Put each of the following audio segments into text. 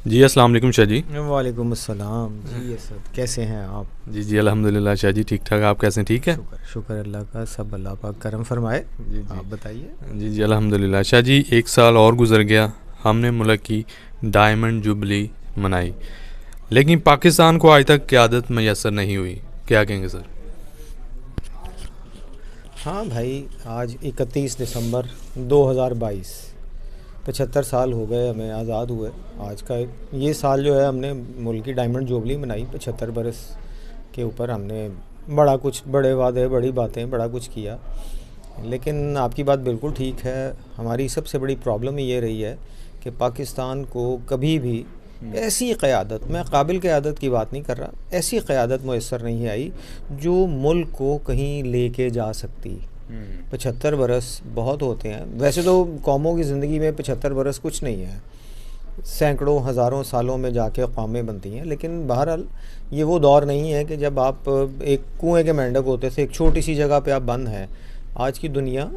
जी अस्सलाम वालेकुम शाह जी। वालेकुम अस्सलाम जी। ये सब कैसे हैं आप? जी जी अल्हम्दुलिल्लाह शाह जी, ठीक ठाक। आप कैसे हैं? ठीक है। शुक्र शुक्र अल्लाह का, सब अल्लाह पाक करम फरमाए। जी जी। आप बताइए। जी जी अल्हम्दुलिल्लाह शाह जी। एक साल और गुजर गया, हमने मुल्क की डायमंड जुबली मनाई, लेकिन पाकिस्तान को आज तक क़यादत मैसर नहीं हुई। क्या कहेंगे सर? हाँ भाई, आज 31 दिसंबर 2022, 75 साल हो गए हमें आज़ाद हुए। आज का ये साल जो है, हमने मुल्क की डायमंड जुबली मनाई। 75 बरस के ऊपर हमने बड़ा कुछ, बड़े वादे, बड़ी बातें, बड़ा कुछ किया। लेकिन आपकी बात बिल्कुल ठीक है। हमारी सबसे बड़ी प्रॉब्लम ये रही है कि पाकिस्तान को कभी भी ऐसी क़यादत, मैं काबिल क़यादत की बात नहीं कर रहा, ऐसी क़यादत मैसर नहीं आई जो मुल्क को कहीं लेके जा सकती। 75 बरस बहुत होते हैं। वैसे तो कौमों की ज़िंदगी में 75 बरस कुछ नहीं है, सैकड़ों हज़ारों सालों में जाके कौमें बनती हैं। लेकिन बहरहाल ये वो दौर नहीं है कि जब आप एक कुएं के मेंढक होते थे, एक छोटी सी जगह पे आप बंद हैं। आज की दुनिया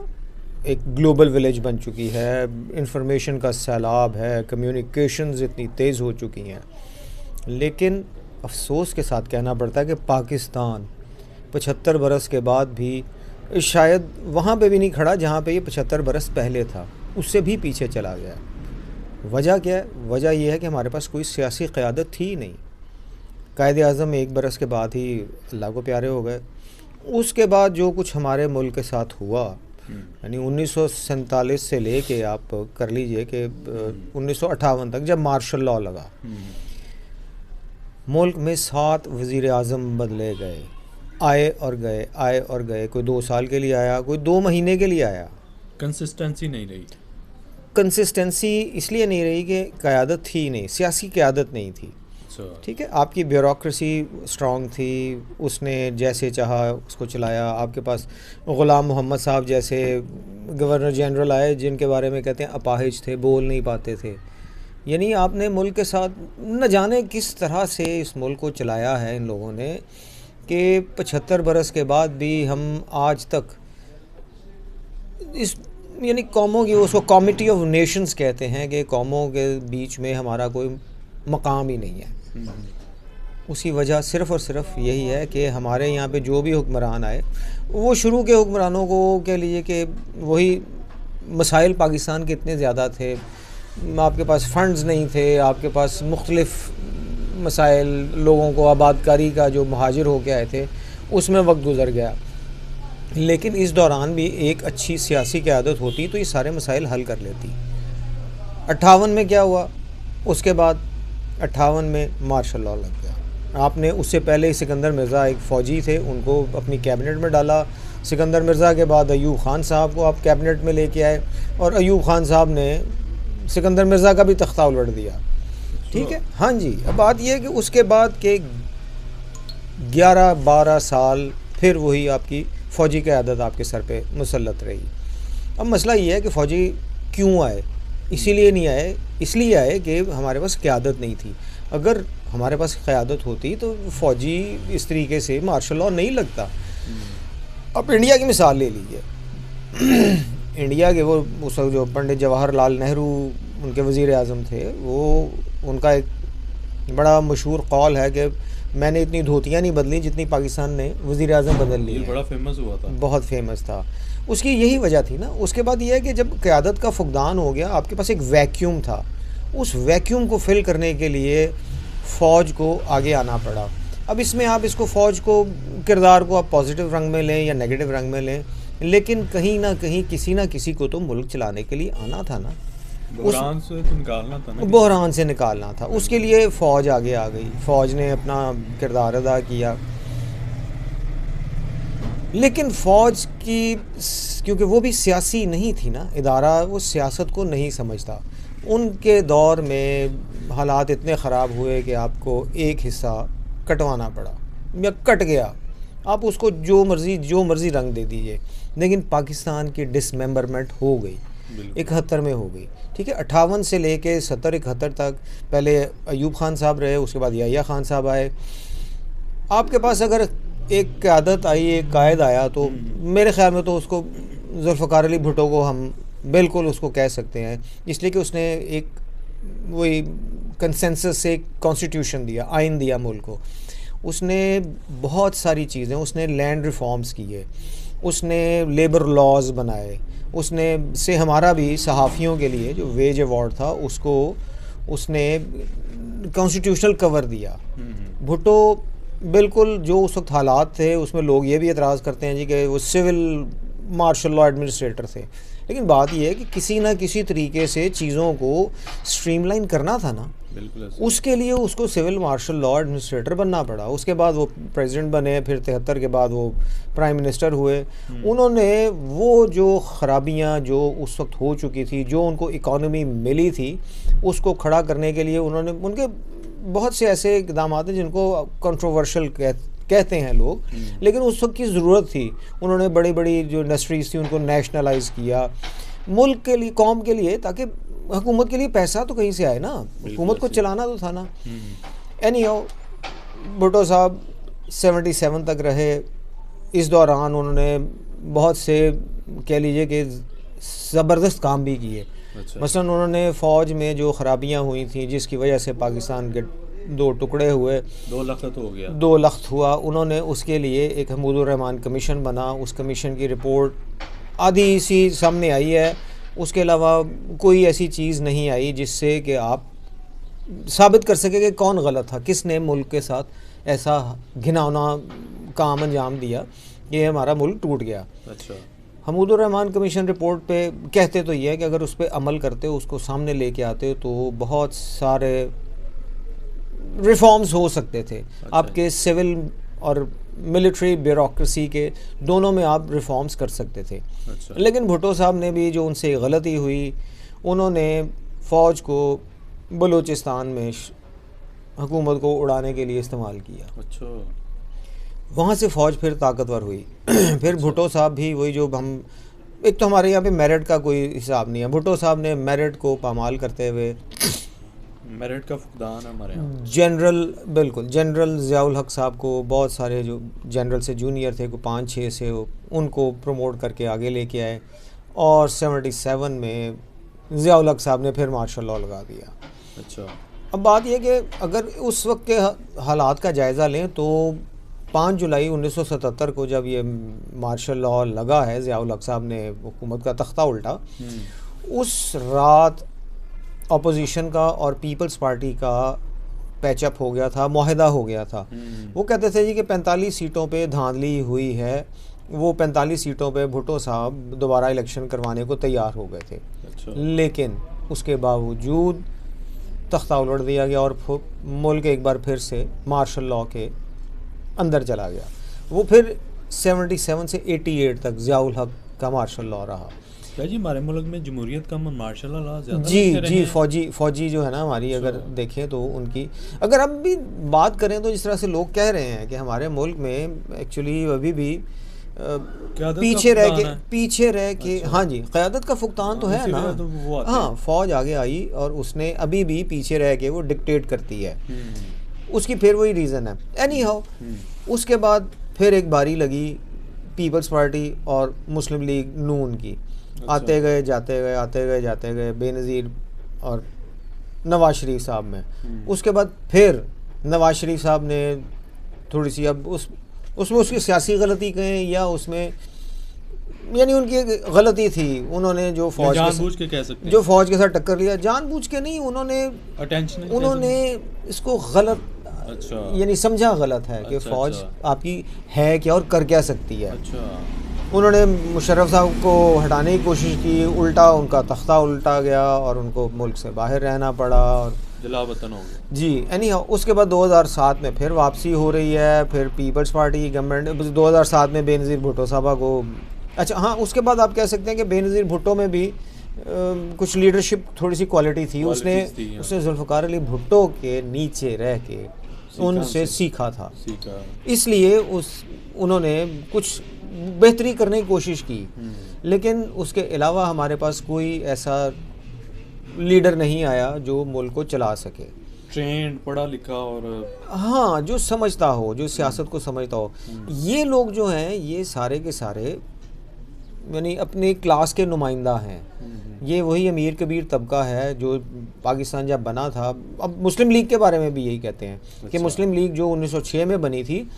एक ग्लोबल विलेज बन चुकी है, इंफॉर्मेशन का सैलाब है, कम्युनिकेशंस इतनी तेज़ हो चुकी हैं। लेकिन अफसोस के साथ कहना पड़ता है कि पाकिस्तान 75 बरस के बाद भी शायद वहाँ पे भी नहीं खड़ा जहाँ पे ये 75 बरस पहले था, उससे भी पीछे चला गया। वजह क्या है? वजह यह है कि हमारे पास कोई सियासी क़यादत थी ही नहीं। कायदे आज़म एक बरस के बाद ही अल्लाह को प्यारे हो गए। उसके बाद जो कुछ हमारे मुल्क के साथ हुआ, यानी 1947 से लेके आप कर लीजिए कि 1958 तक, जब मार्शल लॉ लगा, मुल्क में 7 वज़ीर आज़म बदले गए, आए और गए, आए और गए। कोई 2 साल के लिए आया, कोई 2 महीने के लिए आया। कंसिस्टेंसी नहीं रही। कंसिस्टेंसी इसलिए नहीं रही कि क़यादत थी नहीं, सियासी क़यादत नहीं थी। ठीक है, आपकी ब्यूरोक्रेसी स्ट्रॉन्ग थी, उसने जैसे चाहा उसको चलाया। आपके पास ग़ुलाम मोहम्मद साहब जैसे गवर्नर जनरल आए, जिनके बारे में कहते हैं अपाहिज थे, बोल नहीं पाते थे। यानी आपने मुल्क के साथ न जाने किस तरह से इस मुल्क को चलाया है इन लोगों ने, कि 75 बरस के बाद भी हम आज तक इस, यानी कौमों की, उसको कॉमिटी ऑफ नेशंस कहते हैं, कि कौमों के बीच में हमारा कोई मकाम ही नहीं है। उसी वजह सिर्फ़ और सिर्फ यही है कि हमारे यहाँ पे जो भी हुक्मरान आए, वो शुरू के हुक्मरानों को के लिए कि वही मसाइल पाकिस्तान के इतने ज़्यादा थे, आपके पास फ़ंड्स नहीं थे, आपके पास मुख्तलिफ़ मसाइल, लोगों को आबादकारी का जो महाजिर होके आए थे, उसमें वक्त गुज़र गया। लेकिन इस दौरान भी एक अच्छी सियासी क़यादत होती तो ये सारे मसाइल हल कर लेती। 58 में क्या हुआ? उसके बाद 58 में मार्शल लॉ लग गया। आपने उससे पहले सिकंदर मिर्ज़ा एक फ़ौजी थे, उनको अपनी कैबिनेट में डाला। सिकंदर मिर्ज़ा के बाद अयूब ख़ान साहब को आप कैबिनेट में लेके आए, और अयूब ख़ान साहब ने सिकंदर मिर्ज़ा का भी तख्ता उलट दिया। ठीक है, हाँ जी। अब बात यह है कि उसके बाद के 11-12 साल फिर वही आपकी फ़ौजी क़यादत आपके सर पे मुसल्लत रही। अब मसला ये है कि फ़ौजी क्यों आए? इसीलिए नहीं आए, इसलिए आए कि हमारे पास क़यादत नहीं थी। अगर हमारे पास क़यादत होती तो फ़ौजी इस तरीके से मार्शल लॉ नहीं लगता। अब इंडिया की मिसाल ले लीजिए। इंडिया के वो उस जो पंडित जवाहरलाल नेहरू उनके वज़ीर आज़म थे, वो उनका एक बड़ा मशहूर कौल है कि मैंने इतनी धोतियाँ नहीं बदली जितनी पाकिस्तान ने वज़ीर आज़म बदल ली। बड़ा फेमस हुआ था, बहुत फेमस था। उसकी यही वजह थी ना। उसके बाद यह है कि जब क़यादत का फुक़दान हो गया, आपके पास एक वैक्यूम था। उस वैक्यूम को फ़िल करने के लिए फ़ौज को आगे आना पड़ा। अब इसमें आप इसको, फ़ौज को, किरदार को आप पॉजिटिव रंग में लें या नेगेटिव रंग में लें, लेकिन कहीं ना कहीं किसी ना किसी को तो मुल्क चलाने के लिए आना था ना। बहरान से तो निकालना था ना, बहरान से निकालना था। उसके लिए फ़ौज आगे आ गई, फ़ौज ने अपना किरदार अदा किया। लेकिन फ़ौज की, क्योंकि वो भी सियासी नहीं थी ना इदारा, वो सियासत को नहीं समझता। उनके दौर में हालात इतने ख़राब हुए कि आपको एक हिस्सा कटवाना पड़ा या कट गया, आप उसको जो मर्ज़ी रंग दे दीजिए। लेकिन पाकिस्तान की डिसमेंबरमेंट हो गई, 71 में हो गई। ठीक है, 58 से लेके 70-71 तक पहले अयूब ख़ान साहब रहे, उसके बाद याहिया ख़ान साहब आए। आपके पास अगर एक क़यादत आई, एक कायद आया, तो मेरे ख़्याल में तो उसको ज़ुल्फ़िकार अली भुट्टो को हम बिल्कुल उसको कह सकते हैं, इसलिए कि उसने एक वही कंसेंसस से कॉन्स्टिट्यूशन दिया, आइन दिया मुल्क को। उसने बहुत सारी चीज़ें, उसने लैंड रिफॉर्म्स किए, उसने लेबर लॉज बनाए, उसने से हमारा भी सहाफ़ियों के लिए जो वेज अवार्ड था उसको उसने कॉन्स्टिट्यूशनल कवर दिया। भुट्टो बिल्कुल जो उस वक्त हालात थे उसमें लोग ये भी एतराज़ करते हैं जी कि वो सिविल मार्शल लॉ एडमिनिस्ट्रेटर थे, लेकिन बात यह है कि किसी ना किसी तरीके से चीज़ों को स्ट्रीमलाइन करना था ना, बिल्कुल उसके लिए उसको सिविल मार्शल लॉ एडमिनिस्ट्रेटर बनना पड़ा। उसके बाद वो प्रेसिडेंट बने, फिर 73 के बाद वो प्राइम मिनिस्टर हुए। उन्होंने वो जो ख़राबियाँ जो उस वक्त हो चुकी थी, जो उनको इकॉनमी मिली थी, उसको खड़ा करने के लिए उन्होंने, उनके बहुत से ऐसे इक़दाम हैं जिनको कंट्रोवर्शियल कहते हैं लोग, लेकिन उस वक्त की ज़रूरत थी। उन्होंने बड़ी बड़ी जो इंडस्ट्रीज़ थी उनको नेशनलाइज किया मुल्क के लिए, कौम के लिए, ताकि हुकूमत के लिए पैसा तो कहीं से आए ना, हुकूमत को चलाना तो था ना। एनीहाउ भुट्टो साहब 77 तक रहे। इस दौरान उन्होंने बहुत से कह लीजिए कि ज़बरदस्त काम भी किए। मसलन उन्होंने फ़ौज में जो ख़राबियाँ हुई थी जिसकी वजह से पाकिस्तान के 2 टुकड़े हुए, 2 लख्त हो गया, 2 लख्त हुआ, उन्होंने उसके लिए एक हमीदुर रहमान कमीशन बना। उस कमीशन की रिपोर्ट आधी सी सामने आई है, उसके अलावा कोई ऐसी चीज़ नहीं आई जिससे कि आप साबित कर सके कि कौन गलत था, किसने मुल्क के साथ ऐसा घिनौना काम अंजाम दिया कि हमारा मुल्क टूट गया। अच्छा, हमीदुर रहमान कमीशन रिपोर्ट पे कहते तो ये है कि अगर उस पर अमल करते हो, उसको सामने लेके आते हो, तो बहुत सारे रिफॉर्म्स हो सकते थे। आपके सिविल और मिलिट्री ब्यूरोक्रेसी के दोनों में आप रिफॉर्म्स कर सकते थे। अच्छा। लेकिन भुट्टो साहब ने भी जो उनसे गलती हुई, उन्होंने फ़ौज को बलूचिस्तान में हुकूमत को उड़ाने के लिए इस्तेमाल किया। अच्छा, वहाँ से फ़ौज फिर ताकतवर हुई। फिर भुट्टो साहब भी वही जो हम, एक तो हमारे यहाँ पे मेरिट का कोई हिसाब नहीं है, भुट्टो साहब ने मेरिट को पामाल करते हुए, मेरिट का फुकदान हमारे यहाँ, जनरल, बिल्कुल जनरल ज़ियाउल हक साहब को, बहुत सारे जो जनरल से जूनियर थे, को 5-6 से उनको प्रमोट करके आगे लेके आए। और 77 में ज़ियाउल हक साहब ने फिर मार्शल लॉ लगा दिया। अच्छा, अब बात यह कि अगर उस वक्त के हालात का जायज़ा लें तो 5 जुलाई 1977 को जब ये मार्शल लॉ लगा है, ज़ियाउल हक साहब ने हुकूमत का तख्ता उल्टा, उस रात अपोजिशन का और पीपल्स पार्टी का पैचअप हो गया था, मुआहदा हो गया था। वो कहते थे जी कि 45 सीटों पे धांधली हुई है, वो 45 सीटों पे भुट्टो साहब दोबारा इलेक्शन करवाने को तैयार हो गए थे। अच्छा। लेकिन उसके बावजूद तख्ता उलट दिया गया और मुल्क एक बार फिर से मार्शल लॉ के अंदर चला गया। वो फिर 77 से 88 तक ज़ियाउल हक का मार्शल लॉ रहा। क्या जी हमारे मुल्क में जमहूरियत का मार्शल लॉ ज़्यादा जी फ़ौजी जो है ना हमारी, अगर देखें तो उनकी, अगर अब भी बात करें तो जिस तरह से लोग कह रहे हैं कि हमारे मुल्क में एक्चुअली अभी भी पीछे रह के अच्छा। हाँ जी, क़यादत का फुकदान तो है ना, तो हाँ, फ़ौज आगे आई और उसने अभी भी पीछे रह के वो डिक्टेट करती है। उसकी फिर वही रीज़न है। एनी हाउ, उसके बाद फिर एक बारी लगी पीपल्स पार्टी और मुस्लिम लीग नून की। अच्छा। आते गए जाते गए बेनज़ीर और नवाज शरीफ साहब में। उसके बाद फिर नवाज शरीफ साहब ने थोड़ी सी, अब उसमें उसकी सियासी गलती कहें या उसमें, यानी उनकी एक गलती थी, उन्होंने जो फ़ौज के साथ टक्कर लिया, जानबूझ के नहीं, उन्होंने इसको गलत, अच्छा, यानी समझा गलत है कि फ़ौज आपकी है क्या और कर क्या सकती है। अच्छा। उन्होंने मुशर्रफ साहब को हटाने की कोशिश की, उल्टा उनका तख्ता उल्टा गया और उनको मुल्क से बाहर रहना पड़ा और जलावतन हो गया। जी। एनी उसके बाद 2007 में फिर वापसी हो रही है, फिर पीपल्स पार्टी की गवर्नमेंट 2007 में बेनज़ीर भुट्टो साहबा को, अच्छा हाँ, उसके बाद आप कह सकते हैं कि बेनज़ीर भुट्टो में भी कुछ लीडरशिप थोड़ी सी क्वालिटी थी। उसने जुल्फ़िकार अली भुट्टो के नीचे रह के उनसे सीखा था, इसलिए उन्होंने कुछ बेहतरी करने की कोशिश की। लेकिन उसके अलावा हमारे पास कोई ऐसा लीडर नहीं आया जो मुल्क को चला सके, ट्रेंड, पढ़ा लिखा और हाँ, जो समझता हो, जो सियासत को समझता हो। ये लोग जो हैं ये सारे के सारे यानी अपनी क्लास के नुमाइंदा हैं। ये वही अमीर कबीर तबका है जो पाकिस्तान जब बना था, अब मुस्लिम लीग के बारे में भी यही कहते हैं कि मुस्लिम लीग जो 1906 में बनी थी,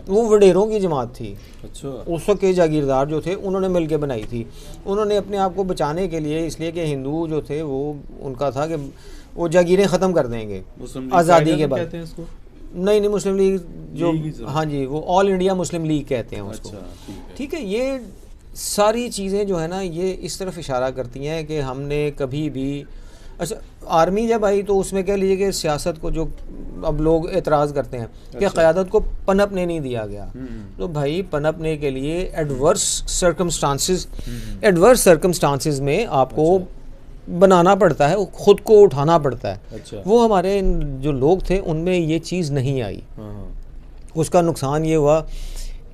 वो वडेरों की जमात थी। उस वक्त के जागीरदार जो थे उन्होंने मिल के बनाई थी। उन्होंने अपने आप को बचाने के लिए, इसलिए कि हिंदू जो थे वो उनका था कि वो जागीरें ख़त्म कर देंगे आज़ादी के बाद। नहीं, मुस्लिम लीग जो, हाँ जी, वो ऑल इंडिया मुस्लिम लीग कहते हैं उसको। ठीक है, ये सारी चीज़ें जो है ना, ये इस तरफ इशारा करती हैं कि हमने कभी भी, अच्छा आर्मी जब आई तो उसमें कह लीजिए कि सियासत को, जो अब लोग एतराज़ करते हैं कि क़यादत को पनपने नहीं दिया गया, तो भाई पनपने के लिए एडवर्स सर्कमस्टांसिस में आपको बनाना पड़ता है, खुद को उठाना पड़ता है। वो हमारे जो लोग थे उनमें ये चीज़ नहीं आई। उसका नुकसान ये हुआ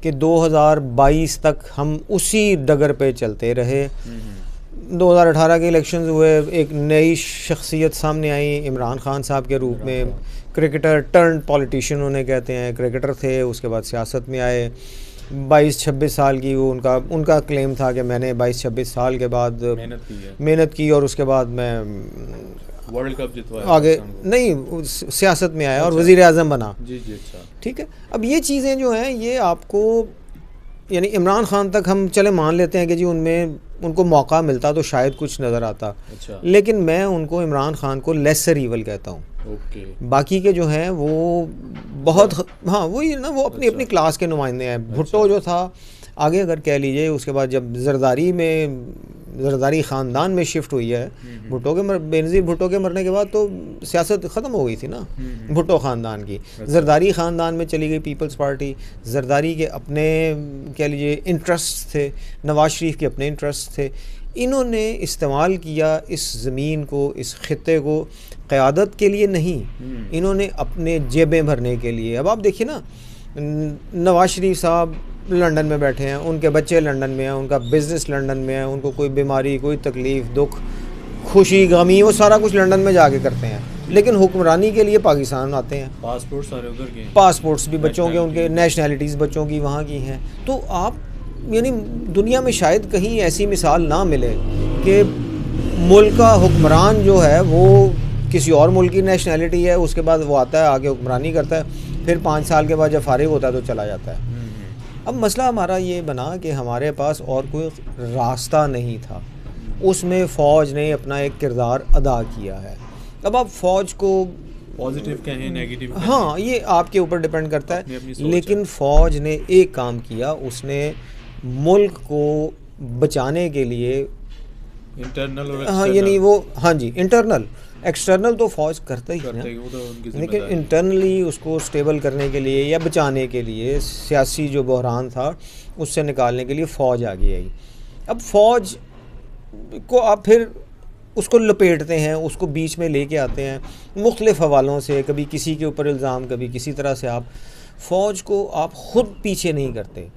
कि 2022 तक हम उसी डगर पे चलते रहे। 2018 के इलेक्शंस हुए, एक नई शख्सियत सामने आई इमरान खान साहब के रूप में, क्रिकेटर टर्न पॉलिटिशियन उन्हें कहते हैं। क्रिकेटर थे, उसके बाद सियासत में आए। 22-26 साल की वो उनका क्लेम था कि मैंने 22-26 साल के बाद मेहनत की और उसके बाद मैं वर्ल्ड कप जितवाया, आगे नहीं सियासत में आया और वज़ीर आज़म बना। जी अच्छा, ठीक है। अब ये चीज़ें जो हैं ये आपको, यानी इमरान खान तक हम चले मान लेते हैं कि जी उनको मौका मिलता तो शायद कुछ नज़र आता। लेकिन मैं उनको, इमरान खान को लेसर ईवल कहता हूँ। बाकी के जो हैं वो बहुत, हाँ वही ना, वो अपनी अपनी क्लास के नुमाइंदे हैं। भुट्टो जो था आगे अगर कह लीजिए, उसके बाद जब ज़रदारी ख़ानदान में शिफ्ट हुई है, बेनज़ीर भुट्टो के मरने के बाद तो सियासत ख़त्म हो गई थी ना भुट्टो ख़ानदान की। ज़रदारी ख़ानदान में चली गई पीपल्स पार्टी। ज़रदारी के अपने कह लीजिए इंटरेस्ट थे, नवाज शरीफ के अपने इंटरेस्ट थे। इन्होंने इस्तेमाल किया इस ज़मीन को, इस ख़ित्ते को क़यादत के लिए नहीं, इन्होंने अपने जेबें भरने के लिए। अब आप देखिए ना, नवाज शरीफ साहब लंदन में बैठे हैं, उनके बच्चे लंदन में हैं, उनका बिज़नेस लंदन में है, उनको कोई बीमारी, कोई तकलीफ़, दुख, खुशी, गमी, वो सारा कुछ लंदन में जाके करते हैं। लेकिन हुक्मरानी के लिए पाकिस्तान आते हैं। पासपोर्ट सारे उधर के, पासपोर्ट्स भी बच्चों के, उनके नेशनैलिटीज़ बच्चों की वहाँ की हैं। तो आप यानी दुनिया में शायद कहीं ऐसी मिसाल ना मिले कि मुल्क का हुक्मरान जो है वो किसी और मुल्क की नेशनैलिटी है, उसके बाद वो आता है आगे हुक्मरानी करता है, फिर 5 साल के बाद जब फारिग होता है तो चला जाता है। अब मसला हमारा ये बना कि हमारे पास और कोई रास्ता नहीं था, उसमें फ़ौज ने अपना एक किरदार अदा किया है। अब आप फ़ौज को पॉजिटिव कहें, नेगेटिव कहें, हाँ ये आपके ऊपर डिपेंड करता है। लेकिन फ़ौज ने एक काम किया, उसने मुल्क को बचाने के लिए इंटरनल और हाँ, यानी वो, हाँ जी, इंटरनल, एक्सटर्नल तो फ़ौज करता ही है, लेकिन इंटरनली उसको स्टेबल करने के लिए या बचाने के लिए, सियासी जो बहरान था उससे निकालने के लिए फ़ौज आगे आई। अब फ़ौज को आप फिर उसको लपेटते हैं, उसको बीच में लेके आते हैं मुख्तलिफ़ हवालों से, कभी किसी के ऊपर इल्ज़ाम, कभी किसी तरह से। आप फ़ौज को आप ख़ुद पीछे नहीं करते।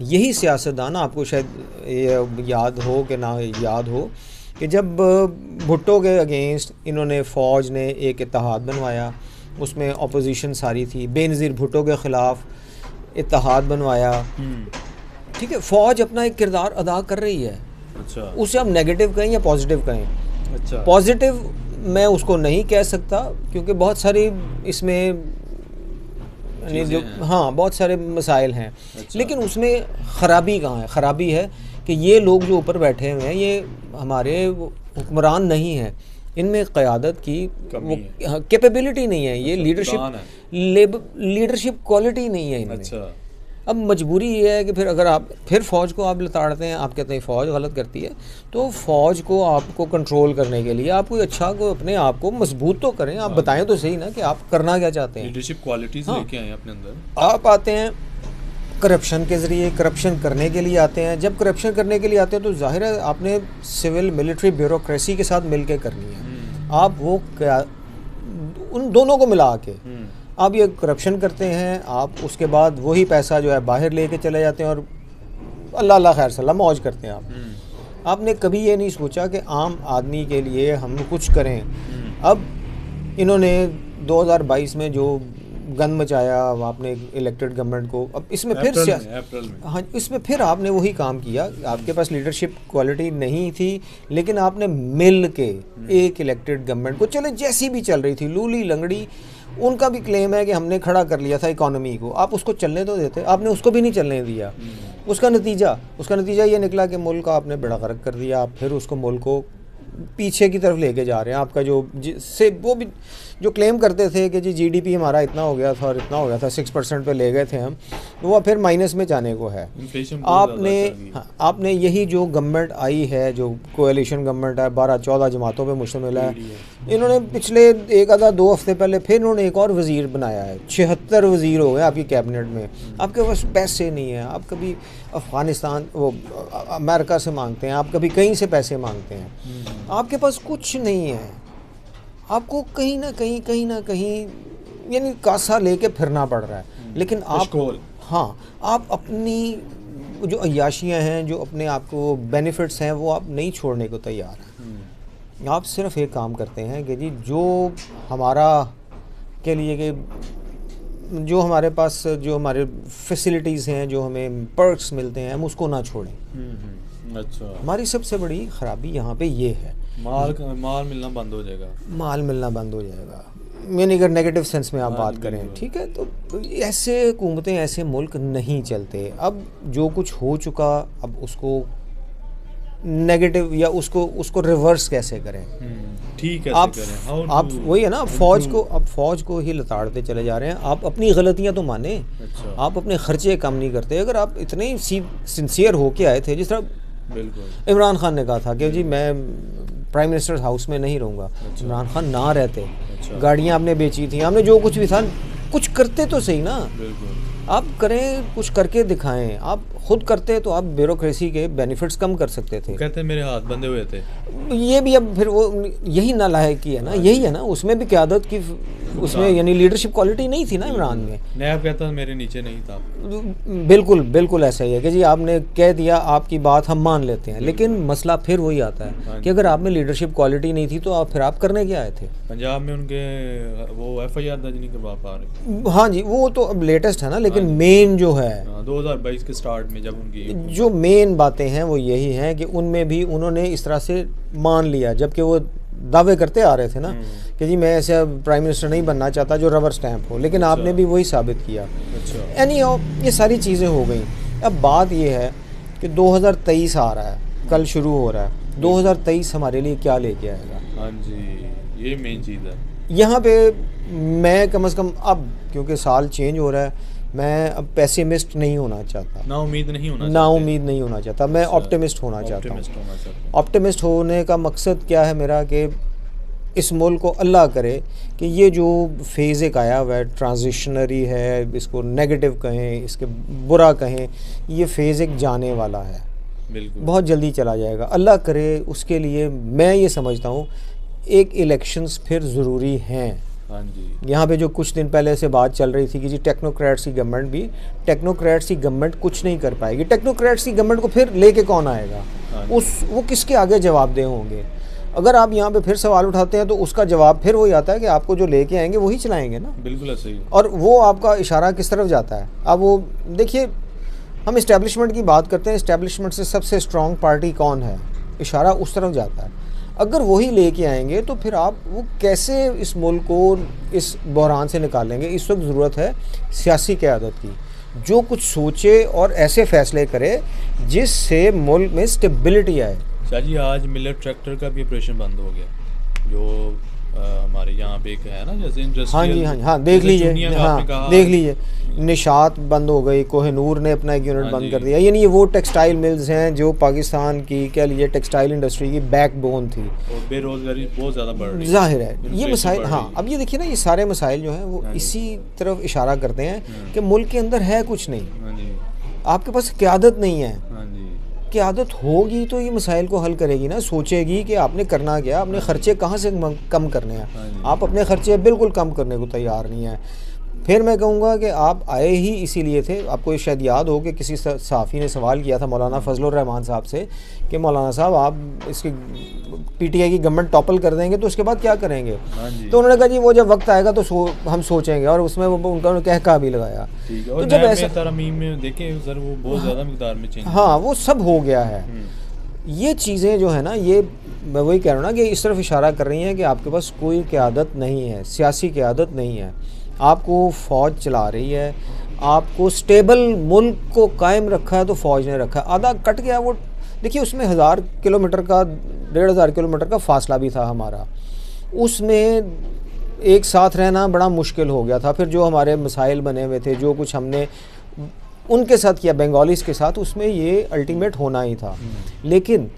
यही सियासतदान, आपको शायद याद हो कि ना याद हो, कि जब भुट्टो के अगेंस्ट इन्होंने, फ़ौज ने एक इत्तेहाद बनवाया, उसमें अपोजिशन सारी थी, बेनज़ीर भुट्टो के ख़िलाफ़ इत्तेहाद बनवाया। ठीक है, फ़ौज अपना एक किरदार अदा कर रही है। अच्छा, उसे आप नेगेटिव कहें या पॉजिटिव कहें। अच्छा, पॉजिटिव मैं उसको नहीं कह सकता क्योंकि बहुत सारी इसमें जो, हाँ बहुत सारे मसाइल हैं। अच्छा, लेकिन उसमें ख़राबी कहाँ है? ख़राबी है कि ये लोग जो ऊपर बैठे हुए हैं ये हमारे हुक्मरान नहीं हैं, इनमें क़यादत की कैपेबिलिटी नहीं है, ये लीडरशिप क्वालिटी नहीं है इनमें। अच्छा, अब मजबूरी ये है कि फिर अगर आप फिर फ़ौज को आप लताड़ते हैं, आप कहते हैं फ़ौज गलत करती है, तो फ़ौज को आपको कंट्रोल करने के लिए आप कोई अच्छा को अपने आप को मजबूत तो करें, आप बताएं तो सही ना कि आप करना क्या चाहते हैं। लीडरशिप क्वालिटीज़ लेके आए अपने अंदर। आप आते हैं करप्शन के ज़रिए, करप्शन करने के लिए आते हैं। जब करप्शन करने के लिए आते हैं तो जाहिर है आपने सिविल मिलिट्री ब्यूरोक्रेसी के साथ मिल के करनी है। आप वो क्या, उन दोनों को मिला के आप ये करप्शन करते हैं, आप उसके बाद वही पैसा जो है बाहर लेके चले जाते हैं और अल्लाह अल्लाह खैर सलाह मौज करते हैं आप। आपने कभी ये नहीं सोचा कि आम आदमी के लिए हम कुछ करें। अब इन्होंने 2022 में जो गन मचाया, आपने इलेक्टेड गवर्नमेंट को, अब इसमें फिर अप्रैल में हाँ, इसमें फिर आपने वही काम किया। आपके पास लीडरशिप क्वालिटी नहीं थी, लेकिन आपने मिल के एक इलेक्टेड गवर्नमेंट को, चले जैसी भी चल रही थी, लूली लंगड़ी, उनका भी क्लेम है कि हमने खड़ा कर लिया था इकोनॉमी को, आप उसको चलने तो देते, आपने उसको भी नहीं चलने दिया। उसका नतीजा ये निकला कि मुल्क का आपने बेड़ा गर्क कर दिया। आप फिर उसको मुल्क को पीछे की तरफ लेके जा रहे हैं। आपका जिससे वो भी जो क्लेम करते थे कि जी जीडीपी हमारा इतना हो गया था और इतना हो गया था, 6% पे ले गए थे हम, तो वो फिर माइनस में जाने को है। आपने यही जो गवर्नमेंट आई है, जो कोएलिशन गवर्नमेंट है, 12-14 जमातों पे मुश्तमिल है, इन्होंने पिछले एक आधा 2 हफ्ते पहले फिर इन्होंने एक और वज़ीर बनाया है। 76 वज़ीर हो गए आपकी कैबिनेट में। आपके पास पैसे नहीं है, आप कभी अफ़गानिस्तान वो अमेरिका से मांगते हैं, आप कभी कहीं से पैसे मांगते हैं, आपके पास कुछ नहीं है। आपको कहीं ना कहीं यानी कासा लेके फिरना पड़ रहा है। लेकिन आप आप अपनी जो अय्याशियाँ हैं, जो अपने आपको बेनिफिट्स हैं, वो आप नहीं छोड़ने को तैयार हैं। आप सिर्फ एक काम करते हैं कि जी जो हमारा के लिए कि जो हमारे पास जो हमारे फैसिलिटीज़ हैं, जो हमें पर्क्स मिलते हैं, हम उसको ना छोड़ें। अच्छा, हमारी सबसे बड़ी ख़राबी यहाँ पे ये है। माल मिलना बंद हो जाएगा। यानी अगर नेगेटिव सेंस में आप बात करें, ठीक है, तो ऐसे हुकूमतें, ऐसे मुल्क नहीं चलते। अब जो कुछ हो चुका, अब उसको नेगेटिव या उसको रिवर्स कैसे करें, ठीक है, आप वही है ना, फौज को ही लताड़ते चले जा रहे हैं। आप अपनी गलतियां तो माने। अच्छा। आप अपने खर्चे कम नहीं करते। अगर आप इतने ही सिंसियर होके आए थे, जिस तरह बिल्कुल इमरान खान ने कहा था कि जी मैं प्राइम मिनिस्टर हाउस में नहीं रहूँगा। अच्छा। इमरान खान ना रहते। अच्छा। गाड़ियाँ आपने बेची थी, हमने जो कुछ भी था, कुछ करते तो सही ना। बिल्कुल। आप करें, कुछ करके दिखाएं। आप खुद करते तो आप ब्यूरोक्रेसी के बेनिफिट्स कम कर सकते थे। कहते हैं मेरे हाथ बंधे हुए थे। ये भी अब फिर वो यही नालायकी है ना, यही है ना। उसमें भी क़यादत की, उसमें यानी लीडरशिप क्वालिटी नहीं थी ना इमरान में। नैब कहता मेरे नीचे नहीं था। बिल्कुल ऐसा ही है कि जी आपने कह दिया, आपकी बात हम मान लेते हैं, लेकिन मसला फिर वही आता है कि अगर आप में लीडरशिप क्वालिटी नहीं थी तो आप करने क्या आए थे। पंजाब में उनके वो FIR दर्ज नहीं करवा पा रहे। हाँ जी, वो तो अब लेटेस्ट है ना, लेकिन मेन जो है 2022 के स्टार्ट में जब उनकी जो मेन बातें हैं वो यही हैं कि उनमें भी उन्होंने इस तरह से मान लिया, जबकि वो दावे करते आ रहे थे ना कि जी मैं ऐसे प्राइम मिनिस्टर नहीं बनना चाहता जो रबर स्टैंप हो, लेकिन आपने भी वही साबित किया। अच्छा। ये सारी चीज़ें हो गई। अब बात ये है कि 2023 आ रहा है, कल शुरू हो रहा है। 2023 हमारे लिए क्या लेके आएगा? हाँ जी, ये मेन चीज़ है। यहाँ पे मैं कम से कम अब, क्योंकि साल चेंज हो रहा है, मैं अब पेसिमिस्ट नहीं होना चाहता, ना उम्मीद नहीं होना चाहता। मैं ऑप्टिमिस्ट होना चाहता हूँ। ऑप्टिमिस्ट होने का मकसद क्या है मेरा कि इस मुल्क को अल्लाह करे कि ये जो फेज़ एक आया हुआ है, ट्रांजिशनरी है, इसको नेगेटिव कहें, इसके बुरा कहें, ये फेज़ एक जाने वाला है। बिल्कुल, बहुत जल्दी चला जाएगा। अल्लाह करे उसके लिए मैं ये समझता हूँ एक इलेक्शंस फिर ज़रूरी हैं। हाँ जी। यहाँ पे जो कुछ दिन पहले से बात चल रही थी कि जी टेक्नोक्रेट्स की गवर्नमेंट कुछ नहीं कर पाएगी। टेक्नोक्रेट्स की गवर्नमेंट को फिर लेके कौन आएगा? वो किसके आगे जवाबदेह होंगे? अगर आप यहाँ पे फिर सवाल उठाते हैं तो उसका जवाब फिर वही आता है कि आपको जो लेके आएंगे वही चलाएंगे ना। बिल्कुल ऐसे ही। और वो आपका इशारा किस तरफ जाता है? अब वो देखिए, हम इस्टेब्लिशमेंट की बात करते हैं, इस्टेब्लिशमेंट से सबसे स्ट्रॉन्ग पार्टी कौन है? इशारा उस तरफ जाता है। अगर वही लेके आएंगे तो फिर आप वो कैसे इस मुल्क को इस बहरान से निकालेंगे? इस वक्त ज़रूरत है सियासी क़यादत की, जो कुछ सोचे और ऐसे फ़ैसले करे जिससे मुल्क में स्टेबिलिटी आए। शाह जी, आज मिलेट ट्रैक्टर का भी ऑपरेशन बंद हो गया, जो हमारे यहाँ पे एक है ना, जैसे इंडस्ट्रियल। हाँ, देख लीजिए निशात बंद हो गई, कोहिनूर ने अपना एक यूनिट बंद कर दिया। यानी ये वो टेक्सटाइल मिल्स हैं जो पाकिस्तान की, कह लीजिए, टेक्सटाइल इंडस्ट्री की बैकबोन थी। और बेरोजगारी बहुत ज़्यादा बढ़ रही है, जाहिर है ये मसाइल। हाँ, अब ये देखिए ना, ये सारे मसाइल जो हैं वो इसी तरफ इशारा करते हैं कि मुल्क के अंदर है कुछ नहीं, आपके पास क़यादत नहीं है। क़यादत होगी तो ये मसाइल को हल करेगी ना, सोचेगी कि आपने करना क्या, अपने ख़र्चे कहाँ से कम करने हैं। आप अपने ख़र्चे बिल्कुल कम करने को तैयार नहीं हैं। फिर मैं कहूँगा कि आप आए ही इसीलिए थे। आपको ये शायद याद हो कि किसी सहाफ़ी ने सवाल किया था मौलाना फजलुर रहमान साहब से कि मौलाना साहब आप इसकी पीटीआई की गवर्नमेंट टॉपल कर देंगे तो उसके बाद क्या करेंगे। तो उन्होंने कहा जी वो जब वक्त आएगा तो हम सोचेंगे, और उसमें वो उनका कहका भी लगाया। तो जब ऐसा तरमीम में देखें सर वो बहुत ज़्यादा मिक़दार में चेंज, हाँ वो सब हो गया है। ये चीज़ें जो है ना, ये मैं वही कह रहा हूँ ना कि इस तरफ इशारा कर रही हैं कि आपके पास कोई क़यादत नहीं है, सियासी क़यादत नहीं है। आपको फ़ौज चला रही है, आपको स्टेबल मुल्क को कायम रखा है तो फ़ौज ने रखा है। आधा कट गया वो, देखिए उसमें 1000 किलोमीटर का 1500 किलोमीटर का फासला भी था हमारा, उसमें एक साथ रहना बड़ा मुश्किल हो गया था। फिर जो हमारे मसाइल बने हुए थे, जो कुछ हमने उनके साथ किया बंगालीज़ के साथ, उसमें ये अल्टीमेट होना ही था। लेकिन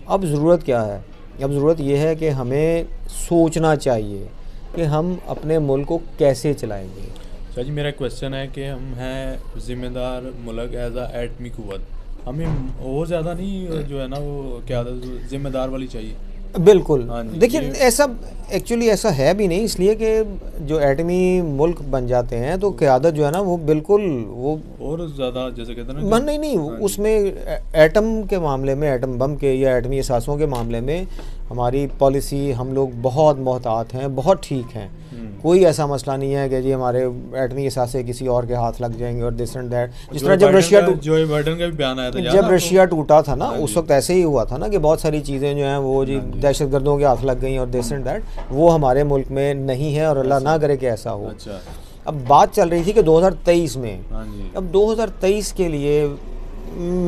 अब ज़रूरत क्या है? अब ज़रूरत ये है कि हमें सोचना चाहिए कि हम अपने मुल्क को कैसे चलाएंगे। शाह जी मेरा क्वेश्चन है कि हम हैं ज़िम्मेदार मुल्क एज आ एटमी कुव्वत, हमें और ज़्यादा नहीं जो है ना वो क्या ज़िम्मेदार वाली चाहिए? बिल्कुल, देखिए ऐसा एक्चुअली ऐसा है भी नहीं, इसलिए कि जो एटमी मुल्क बन जाते हैं तो क़यादत जो है ना वो बिल्कुल वो और ज़्यादा जैसे कहते हैं ना नहीं उसमें एटम के मामले में, एटम बम के या एटमी असासों के मामले में हमारी पॉलिसी, हम लोग बहुत मोहतात हैं, बहुत ठीक हैं। कोई ऐसा मसला नहीं है कि जी हमारे एटमी असासे किसी और के हाथ लग जाएंगे और दिस एंड दैट। जिस तरह जब रशिया जो बाइडेन का भी बयान आया था, जब रशिया टूटा था ना उस वक्त ऐसे ही हुआ था ना कि बहुत सारी चीज़ें जो हैं वो जी दहशतगर्दों के हाथ लग गई और दिस एंड दैट। वो हमारे मुल्क में नहीं है और अल्लाह ना करे कि ऐसा हो। अब बात चल रही थी कि 2023 में, अब 2023 के लिए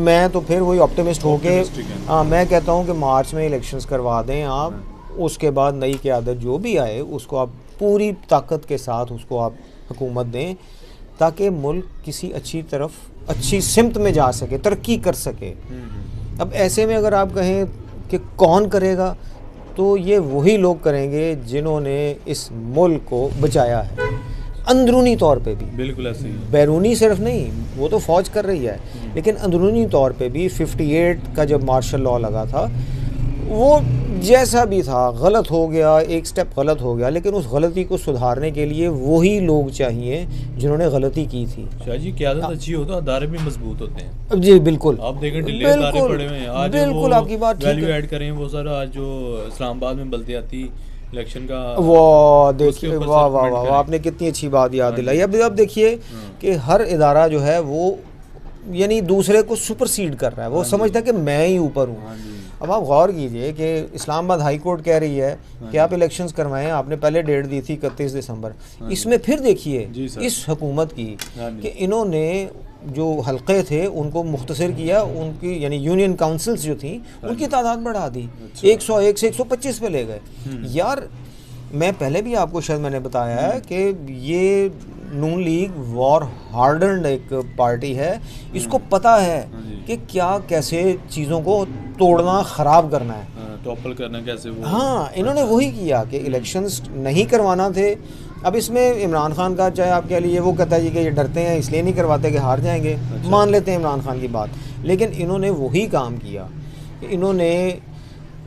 मैं तो फिर वही ऑप्टिमिस्ट हो के हाँ मैं कहता हूँ कि मार्च में इलेक्शंस करवा दें आप, उसके बाद नई क़यादत जो भी आए उसको आप पूरी ताकत के साथ उसको आप हुकूमत दें ताकि मुल्क किसी अच्छी तरफ, अच्छी सिमत में जा सके, तरक्की कर सके। अब ऐसे में अगर आप कहें कि कौन करेगा तो ये वही लोग करेंगे जिन्होंने इस मुल्क को बचाया है अंदरूनी तौर पे भी। बिल्कुल ऐसे ही, बैरूनी सिर्फ नहीं, वो तो फ़ौज कर रही है, लेकिन अंदरूनी तौर पे भी 58 का जब मार्शल लॉ लगा था वो जैसा भी था गलत हो गया, एक स्टेप गलत हो गया, लेकिन उस गलती को सुधारने के लिए वही लोग चाहिए जिन्होंने गलती की थी। शाह जी क़यादत अच्छी हो तो अदारे भी मजबूत होते हैं। जी बिल्कुल, आप देखें ढीले अदारे पड़े हुए हैं आज, बिल्कुल आपकी बात वैल्यू ऐड करें वो सर आज जो इस्लामाबाद में बल्दियाती इलेक्शन का वाह देखिए, वाह वाह वाह आपने कितनी अच्छी बात याद दिलाई। अब देखिए कि हर इदारा जो है वो यानी दूसरे को सुपरसीड कर रहा है, वो समझता है कि मैं ही ऊपर हूँ। अब आप गौर कीजिए कि इस्लामाबाद हाई कोर्ट कह रही है कि आप इलेक्शंस करवाएं, आपने पहले डेट दी थी 31 दिसंबर। इसमें फिर देखिए इस हुकूमत की कि इन्होंने जो हल्के थे उनको मुख्तसर किया, उनकी यानी यूनियन काउंसिल्स जो थी उनकी तादाद बढ़ा दी, 101 से 125 पे ले गए। यार मैं पहले भी आपको शायद मैंने बताया है कि ये नून लीग वॉर हार्डन्ड एक पार्टी है, इसको पता है कि क्या कैसे चीज़ों को तोड़ना, ख़राब करना है, टॉपल करना कैसे वो। हाँ इन्होंने वही किया कि इलेक्शंस नहीं करवाना थे। अब इसमें इमरान खान का चाहे आप कह लीजिए, वो कहता है कि ये डरते हैं इसलिए नहीं करवाते कि हार जाएंगे। मान लेते हैं इमरान खान की बात, लेकिन इन्होंने वही काम किया। इन्होंने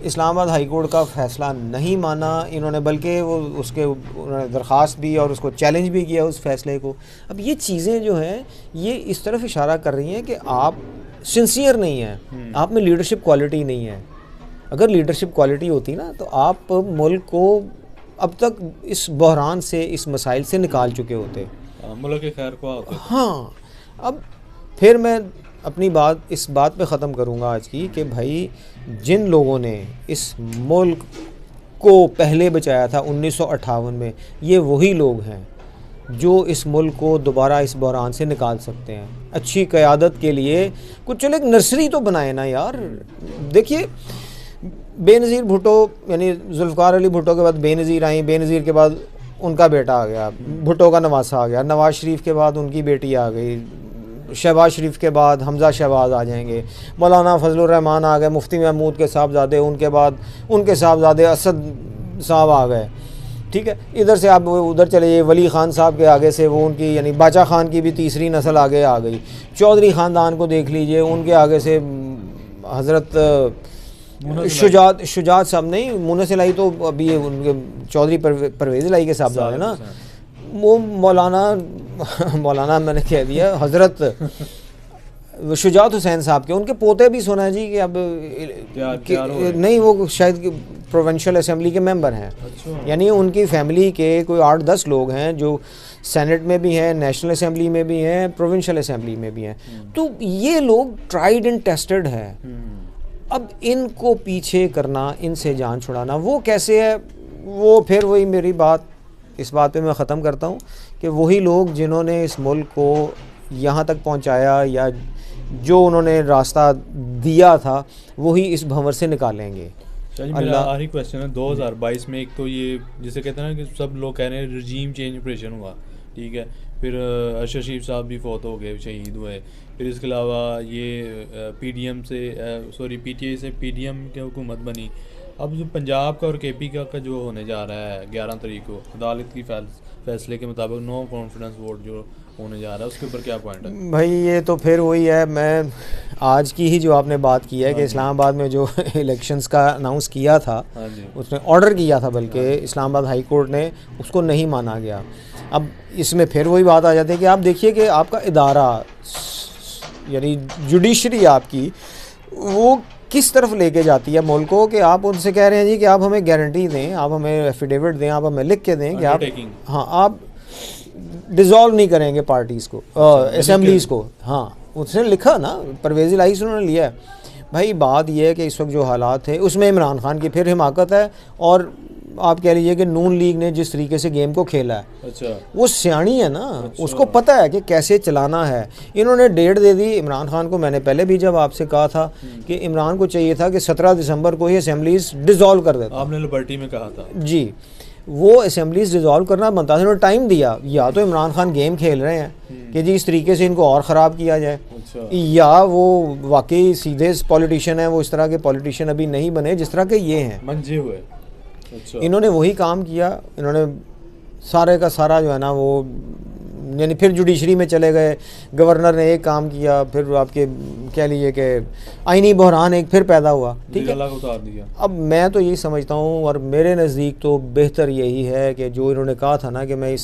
इस्लामाबाद हाई कोर्ट का फ़ैसला नहीं माना इन्होंने, बल्कि वो उसके दरख्वास्त भी और उसको चैलेंज भी किया उस फ़ैसले को। अब ये चीज़ें जो हैं ये इस तरफ इशारा कर रही हैं कि आप सिंसियर नहीं हैं, आप में लीडरशिप क्वालिटी नहीं है। अगर लीडरशिप क्वालिटी होती ना तो आप मुल्क को अब तक इस बहरान से, इस मसाइल से निकाल चुके होते, मुल्क के खैर को होते। हाँ अब फिर मैं अपनी बात इस बात पे ख़त्म करूँगा आज की कि भाई जिन लोगों ने इस मुल्क को पहले बचाया था 1958 में, ये वही लोग हैं जो इस मुल्क को दोबारा इस बहरान से निकाल सकते हैं। अच्छी क़यादत के लिए कुछ चलो एक नर्सरी तो बनाए ना यार। देखिए बेनज़ीर भुट्टो यानी जुल्फ़िकार अली भुट्टो के बाद बेनज़ीर आई, बेनज़ीर के बाद उनका बेटा आ गया, भुट्टो का नवासा आ गया, नवाज शरीफ के बाद उनकी बेटी आ गई, शहबाज शरीफ के बाद हमज़ा शहबाज आ जाएंगे, मौलाना फजलुर रहमान आ गए, मुफ्ती महमूद के साहबजादे, उनके बाद उनके साहबजादे असद साहब आ गए। ठीक है, इधर से आप उधर चले जाइए, वली ख़ान साहब के आगे से वो उनकी यानी बादशाह ख़ान की भी तीसरी नस्ल आगे आ गई। चौधरी ख़ानदान को देख लीजिए, उनके आगे से हज़रत शुजात साहब नहीं, मुनसिर लाई तो अभी उनके चौधरी परवेज़ लाई के साहबजादे ना, वो मौलाना मैंने कह दिया, हज़रत शुजात हुसैन साहब के उनके पोते भी सुना है जी कि अब नहीं, वो शायद प्रोविंशियल असेंबली के मेंबर हैं। अच्छा। यानी उनकी फैमिली के कोई 8-10 लोग हैं जो सेनेट में भी हैं, नेशनल असेंबली में भी हैं, प्रोविंशियल असेंबली में भी हैं। तो ये लोग ट्राइड एंड टेस्टेड हैं। अब इनको पीछे करना, इनसे जान छुड़ाना, वो कैसे है? वो फिर वही मेरी बात, इस बात पे मैं ख़त्म करता हूँ कि वही लोग जिन्होंने इस मुल्क को यहाँ तक पहुँचाया या जो उन्होंने रास्ता दिया था, वही इस भंवर से निकालेंगे। मेरा आखिरी क्वेश्चन है, 2022 में एक तो ये जिसे कहते हैं ना कि सब लोग कह रहे हैं रजीम चेंज ऑपरेशन हुआ, ठीक है, फिर अरशद शरीफ साहब भी फौत हो गए, शहीद हुए, फिर इसके अलावा ये पीटीआई से पीडीएम की हुकूमत बनी। अब जो पंजाब का और केपी का जो होने जा रहा है 11 तारीख को अदालत की फैसले के मुताबिक नो कॉन्फिडेंस वोट जो होने जा रहा है, उसके ऊपर क्या पॉइंट है? भाई ये तो फिर वही है, मैं आज की ही जो आपने बात की है कि इस्लामाबाद में जो इलेक्शंस का अनाउंस किया था, उसने ऑर्डर किया था, बल्कि इस्लामाबाद हाई कोर्ट ने उसको नहीं माना गया। अब इसमें फिर वही बात आ जाती है कि आप देखिए कि आपका इदारा यानी जुडिशरी आपकी वो किस तरफ लेके जाती है मुल्क को, कि आप उनसे कह रहे हैं जी कि आप हमें गारंटी दें, आप हमें एफिडेविट दें, आप हमें लिख के दें कि आप आप डिज़ोल्व नहीं करेंगे पार्टीज़ को, असेंबलीज़ को। हाँ, उसने लिखा ना, परवेज़ इलाही से उन्होंने लिया है। भाई बात यह है कि इस वक्त जो हालात है उसमें इमरान खान की फिर हिमाकत है, और आप कह लीजिए कि नून लीग ने जिस तरीके से गेम को खेला है, अच्छा, वो सियाणी है ना, उसको पता है कि कैसे चलाना है। इन्होंने डेट दे दी इमरान खान को। मैंने पहले भी जब आपसे कहा था कि इमरान को चाहिए था कि 17 दिसंबर को ही असेंबलीज डिज़ोल्व कर देता। आपने लिबर्टी में कहा था जी, वो असेंबलीज डिज़ोल्व करना बनता था। उन्होंने टाइम दिया, या तो इमरान खान गेम खेल रहे हैं कि जी इस तरीके से इनको और ख़राब किया जाए, या वो वाकई सीधे पॉलिटिशियन है, वो इस तरह के पॉलिटिशियन अभी नहीं बने जिस तरह के ये हैं, मंजे हुए। अच्छा। इन्होंने वही काम किया, इन्होंने सारे का सारा जो है ना वो, यानी फिर जुडिशरी में चले गए, गवर्नर ने एक काम किया, फिर आपके कह लीजिए कि आईनी बहरान एक फिर पैदा हुआ, ठीक है। उतार दिया। अब मैं तो यही समझता हूँ, और मेरे नज़दीक तो बेहतर यही है कि जो इन्होंने कहा था ना कि मैं इन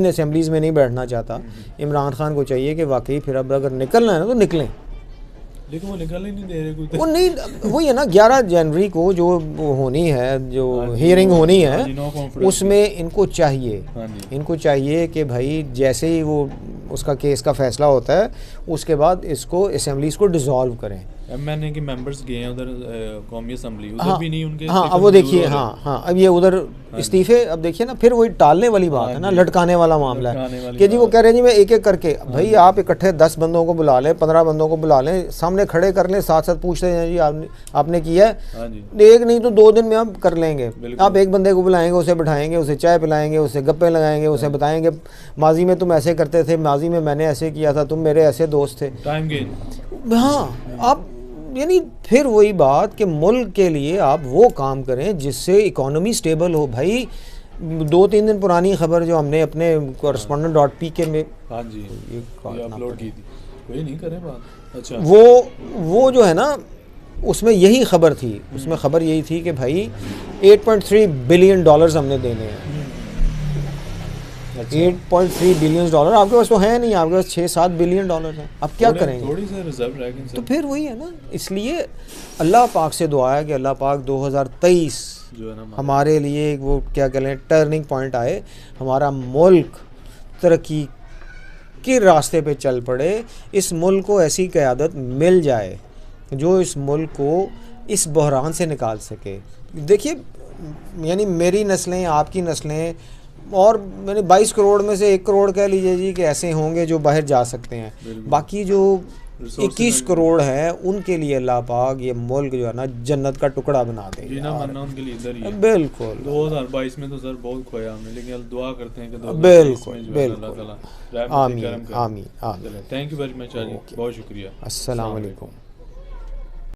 असेंबलीज़ में नहीं बैठना चाहता, इमरान खान को चाहिए कि वाकई फिर अब अगर निकलना है ना तो निकलें, लेकिन वो निकल ही नहीं दे रहे कुछ। वो नहीं, वही है ना, 11 जनवरी को जो होनी है, जो हियरिंग होनी है, उसमें इनको चाहिए कि भाई जैसे ही वो उसका केस का फैसला होता है उसके बाद इसको असेंबलीज को डिसॉल्व करें। एमएनए के मेंबर्स गए हैं उधर कौमी असेंबली, उधर हाँ, भी नहीं उनके। हाँ, अब वो देखिए, हाँ, अब ये उधर इस्तीफे, अब देखिए ना, फिर वही टालने वाली बात है ना, लटकाने वाला मामला है कि जी वो कह रहे हैं जी मैं एक एक करके, भाई आप इकट्ठे 10 बंदों को बुला लें, 15 बंदों को बुला लें, सामने खड़े कर लें, साथ साथ पूछते हैं जी आपने किया है, एक नहीं तो 2 दिन में आप कर लेंगे। आप एक बंदे को बुलाएंगे, उसे बिठाएंगे, उसे चाय पिलाएंगे, उसे गप्पे लगाएंगे, उसे बताएंगे माजी में तुम ऐसे करते थे, माजी में मैंने ऐसे किया था, तुम मेरे ऐसे दोस्त थे, टाइम गेन। हाँ, आप यानी फिर वही बात कि मुल्क के लिए आप वो काम करें जिससे इकोनॉमी स्टेबल हो। भाई 2-3 दिन पुरानी खबर जो हमने अपने correspondent.pk में अपलोड की थी, कोई नहीं करे बात। अच्छा, वो जो है ना, उसमें यही खबर थी, उसमें खबर यही थी कि भाई $8.3 बिलियन हमने देने हैं। 8.3 बिलियन डॉलर आपके पास तो है नहीं, आपके पास 6-7 बिलियन है, आप क्या करेंगे? थोड़ी सी रिजर्व रह गई। तो फिर वही है ना, इसलिए अल्लाह पाक से दुआ है कि अल्लाह पाक 2023 जो है ना हमारे लिए वो क्या कहें टर्निंग पॉइंट आए, हमारा मुल्क तरक्की के रास्ते पे चल पड़े, इस मुल्क को ऐसी क़यादत मिल जाए जो इस मुल्क को इस बहरान से निकाल सके। देखिए, यानी मेरी नस्लें, आपकी नस्लें, और मैंने 22 करोड़ में से 1 करोड़ कह लीजिए जी कि ऐसे होंगे जो बाहर जा सकते हैं, बाकी जो 21 करोड़ हैं उनके लिए अल्लाह पाक ये मुल्क जो है ना जन्नत का टुकड़ा बना दे। जीना मरना उनके लिए इधर ही है। बिल्कुल। 2022 में तो सर बहुत खोया हमने, लेकिन दुआ करते हैं कि बिल्कुल। आमीन आमीन आमीन। थैंक यू वेरी मच, बहुत शुक्रिया। अस्सलाम वालेकुम।